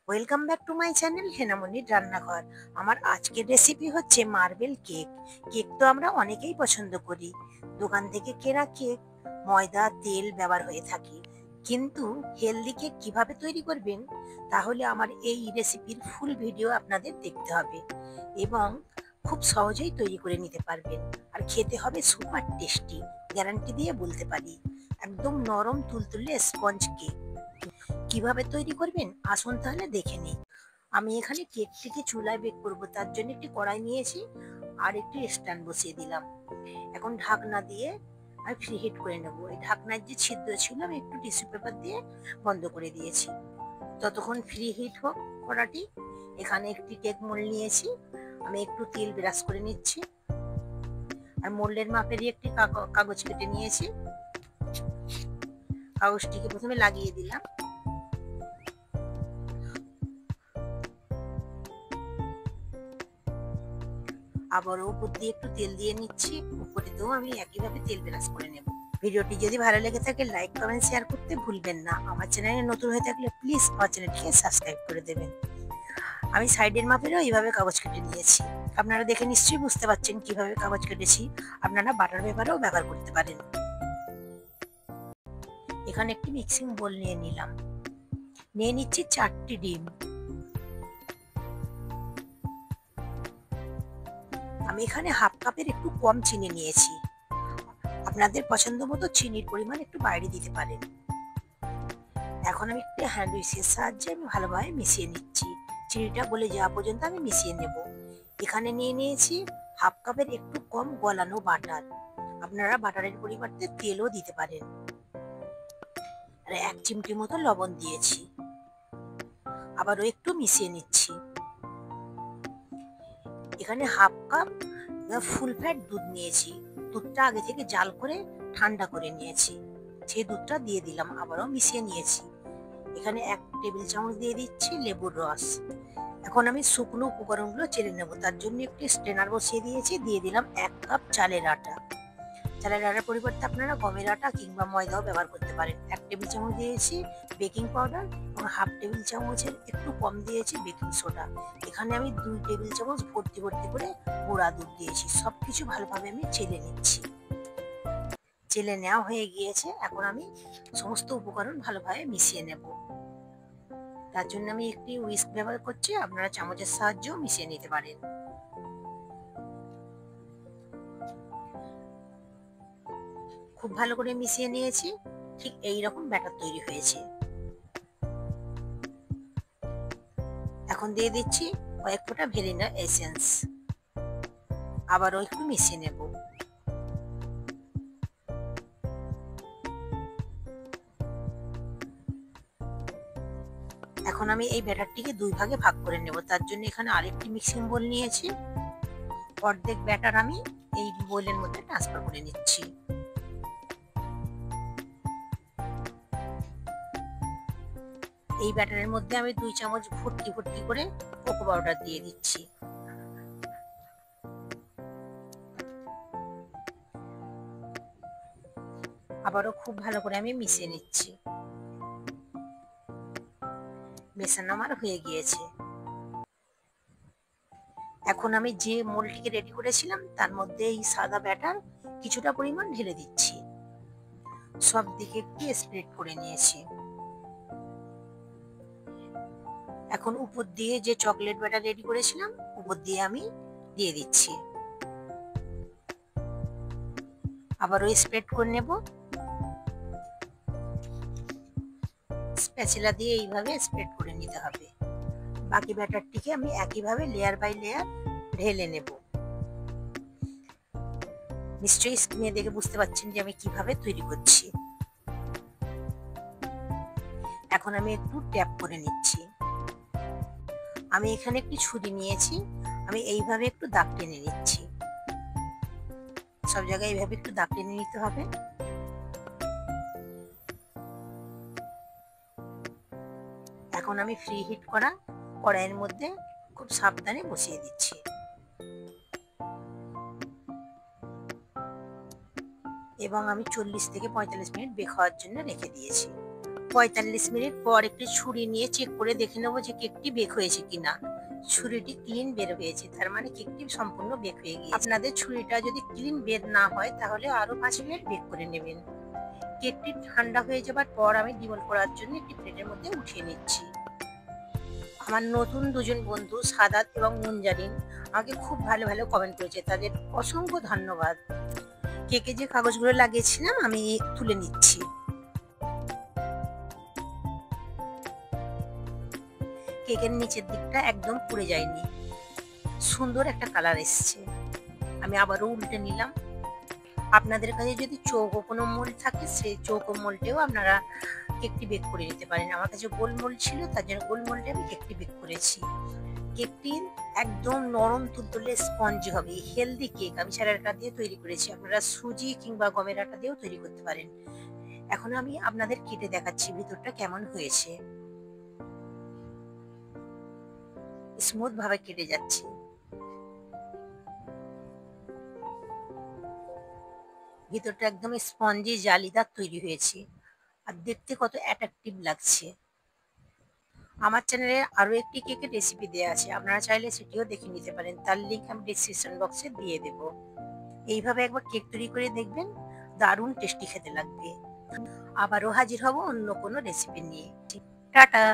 Welcome back to my channel হেনামনির রান্নাঘর। আমার আজকের রেসিপি হচ্ছে মার্বেল কেক। কেক তো আমরা অনেকেই পছন্দ করি। দোকান থেকে কেনা কেক ময়দা তেল ব্যবহার হয়ে থাকে, কিন্তু হেলদি কেক কিভাবে তৈরি করবেন, তাহলে আমার এই রেসিপির ফুল ভিডিও আপনাদের দেখতে হবে এবং খুব সহজেই তৈরি করে নিতে পারবেন। আর খেতে হবে সুপার টেস্টি, গ্যারান্টি দিয়ে বলতে পারি। একদম নরম তুলতুলে স্পঞ্জ কেক কিভাবে তৈরি করবেন আসুন তাহলে দেখে নিই। আমি এখানে কেকটিকে চুলায় বেক করব, তার জন্য একটি কড়াই নিয়েছি আর একটি স্ট্যান্ড বসিয়ে দিলাম। এখন ঢাকনা দিয়ে আমি ফ্রি হিট করে নেব। এই ঢাকনার যে ছিদ্র ছিল আমি একটু টিস্যু পেপার দিয়ে বন্ধ করে দিয়েছি। ততক্ষণ ফ্রি হিট হোক কড়াটি। এখানে একটি কেক মোল্ড নিয়েছি, আমি একটু তেল ব্রাশ করে নিচ্ছি আর মোল্ডের মাপেরই একটি কাগজ কেটে নিয়েছি। কাগজটিকে প্রথমে লাগিয়ে দিলাম, আবার উপর দিয়ে একটু তেল দিয়ে নিচ্ছি। উপরে দিয়েও আমি একইভাবে তেল ব্রাশ করে নেব। ভিডিওটি যদি ভালো লেগে থাকে লাইক কমেন্ট শেয়ার করতে ভুলবেন না। আমার চ্যানেলে নতুন হয়ে থাকলে প্লিজ আমার চ্যানেলটিকে সাবস্ক্রাইব করে দেবেন। আমি সাইডের মাপেরও এইভাবে কাগজ কেটে নিয়েছি। আপনারা দেখে নিশ্চয়ই বুঝতে পারছেন কিভাবে কাগজ কেটেছি। আপনারা বাটার পেপারও ব্যবহার করতে পারেন। এখানে একটি মিক্সিং বোল নিয়ে নিলাম, নিয়ে নিচ্ছি 4টি ডিম। আমি এখানে হাফ কাপের একটু কম চিনি নিয়েছি, আপনাদের পছন্দ মতো চিনির পরিমাণ একটু বাইরে দিতে পারেন। এখন আমি একটু হ্যান্ড উইস্কের সাহায্যে আমি ভালোভাবে মিশিয়ে নিচ্ছি। চিনিটা গলে যাওয়া পর্যন্ত আমি মিশিয়ে নেব। এখানে নিয়ে নিয়েছি হাফ কাপের একটু কম গলানো বাটার। আপনারা বাটারের পরিবর্তে তেলও দিতে পারেন। আর 1 চিমটি মতো লবণ দিয়েছি, আবারও একটু মিশিয়ে নিচ্ছি। এখানে হাফ কাপ ফুল ফ্যাট দুধ নিয়েছি। দুধটা আগে থেকে জাল করে ঠান্ডা করে নিয়েছি, সেই দুধটা দিয়ে দিলাম, আবারও মিশিয়ে নিয়েছি। এখানে 1 টেবিল চামচ দিয়ে দিচ্ছি লেবুর রস। এখন আমি শুকনো উপকরণগুলো চেলে নেব, তার জন্য একটি স্ট্রেনার বসিয়ে দিয়েছি। দিয়ে দিলাম 1 কাপ চালের আটা। চালের আটার পরিবর্তে আপনারা গমের আটা কিংবা ময়দাও ব্যবহার করতে পারেন। 1 টেবিল চামচ দিয়েছি বেকিং পাউডার এবং হাফ টেবিল চামচের একটু কম দিয়েছি বেকিং সোডা। এখানে আমি 2 টেবিল চামচ ভর্তি ভর্তি করে গুঁড়া দুধ দিয়েছি। সবকিছু ভালোভাবে আমি চেলে নিচ্ছি। চেলে নেওয়া হয়ে গিয়েছে, এখন আমি সমস্ত উপকরণ ভালোভাবে মিশিয়ে নেব। তার জন্য আমি একটি হুইস্ক ব্যবহার করছি, আপনারা চামচের সাহায্যেও মিশিয়ে নিতে পারেন। খুব ভালো করে মিশিয়ে নিয়েছি। ঠিক এই রকম ব্যাটার তৈরি হয়েছে। এখন দিয়ে দিচ্ছি কয়েক ফোঁটা ভ্যানিলা এসেন্স, আবারও একটু মিশিয়ে নেব। এখন আমি এই ব্যাটারটিকে 2 ভাগে ভাগ করে নেব। তার জন্য এখানে আরেকটি মিক্সিং বোল নিয়েছি। অর্ধেক ব্যাটার আমি এই বোলের মধ্যে ট্রান্সফার করে নিচ্ছি। এই ব্যাটারের মধ্যে আমি 2 চামচ ভর্তি ভর্তি করে কোকো পাউডার দিয়ে দিচ্ছি। আবারও খুব ভালো করে আমি মিশিয়ে নিচ্ছি। মেশানো আমার হয়ে গিয়েছে। এখন আমি যে মোলটিকে রেডি করেছিলাম তার মধ্যে এই সাদা ব্যাটার কিছুটা পরিমাণ ঢেলে দিচ্ছি। সব দিকে একটু স্প্রেড করে নিয়েছি। এখন উপর দিয়ে যে চকলেট ব্যাটার রেডি করেছিলাম উপর দিয়ে আমি দিয়ে দিচ্ছি। আবারও স্প্রেড করে নেব। স্প্যাচুলা দিয়ে এইভাবে স্প্রেড করে নিতে হবে। বাকি ব্যাটারটিকে আমি একইভাবে লেয়ার বাই লেয়ার ঢেলে নেব। নিশ্চয়ই স্ক্রিনে দেখে বুঝতে পারছেন যে আমি কিভাবে তৈরি করছি। এখন আমি একটু ট্যাপ করে নিচ্ছি। আমি এখানে একটি ছুরি নিয়েছি, আমি এইভাবে একটু দাগ টেনে নিচ্ছি। সব জায়গায় এইভাবে একটু দাগ টেনে নিতে হবে। এখন আমি ফ্রি হিট করা কড়াইয়ের মধ্যে খুব সাবধানে বসিয়ে দিচ্ছি। এবং আমি 40 থেকে 45 মিনিট বেক হওয়ার জন্য রেখে দিয়েছি। 45 মিনিট পর একটি ছুরি নিয়ে চেক করে দেখে নেবো যে কেকটি বেক হয়েছে কিনা। ছুরিটি ক্লিন বের হয়েছে, তার মানে কেকটি সম্পূর্ণ বেক হয়ে গিয়েছে। আপনাদের ছুরিটা যদি ক্লিন বের না হয় তাহলে আরো 5 মিনিট বেক করে নেবেন। কেকটি ঠান্ডা হয়ে যাবার পর আমি ডিমোল করার জন্য একটি প্লেটের মধ্যে উঠিয়ে নিচ্ছি। আমার নতুন দুজন বন্ধু সাদাত এবং মুনজারিন আমাকে খুব ভালো ভালো কমেন্ট করেছে, তাদের অসংখ্য ধন্যবাদ। কেকে যে কাগজগুলো লাগিয়েছিলাম আমি তুলে নিচ্ছি। কেকের নিচের দিকটা একদম পুড়ে যায়নি, সুন্দর একটা কালার এসছে। আমি আবারও উল্টে নিলাম। আপনাদের কাছে যদি চৌকো কোনো মোল্ড থাকে সেই চৌকো মোল্ডেও আপনারা কেকটি বেক করে নিতে পারেন। আমার কাছে গোল মোল্ড ছিল, তার জন্য গোল মোল্ডে আমি কেকটি বেক করেছি। কেকটি একদম নরম তুলতুলে স্পঞ্জি হবে। হেলদি কেক আমি চালের আটা দিয়ে তৈরি করেছি, আপনারা সুজি কিংবা গমের আটা দিয়েও তৈরি করতে পারেন। এখন আমি আপনাদের কেটে দেখাচ্ছি ভিতরটা কেমন হয়েছে। স্মুথ ভাবে কেটে যাচ্ছে। ভিতরটা একদম স্পঞ্জি জালিদার তৈরি হয়েছে, আর দেখতে কত অ্যাট্রাকটিভ লাগছে। আমার চ্যানেলে আরো একটি কেকের রেসিপি দেওয়া আছে, আপনারা চাইলে সেটিও দেখে নিতে পারেন, তার লিংক আমি ডিসক্রিপশন বক্সে দিয়ে দেব। এইভাবে একবার কেক তৈরি করে দেখবেন, দারুণ টেস্টি খেতে লাগবে। আবারও হাজির হব অন্য কোনো রেসিপি নিয়ে। টাটা।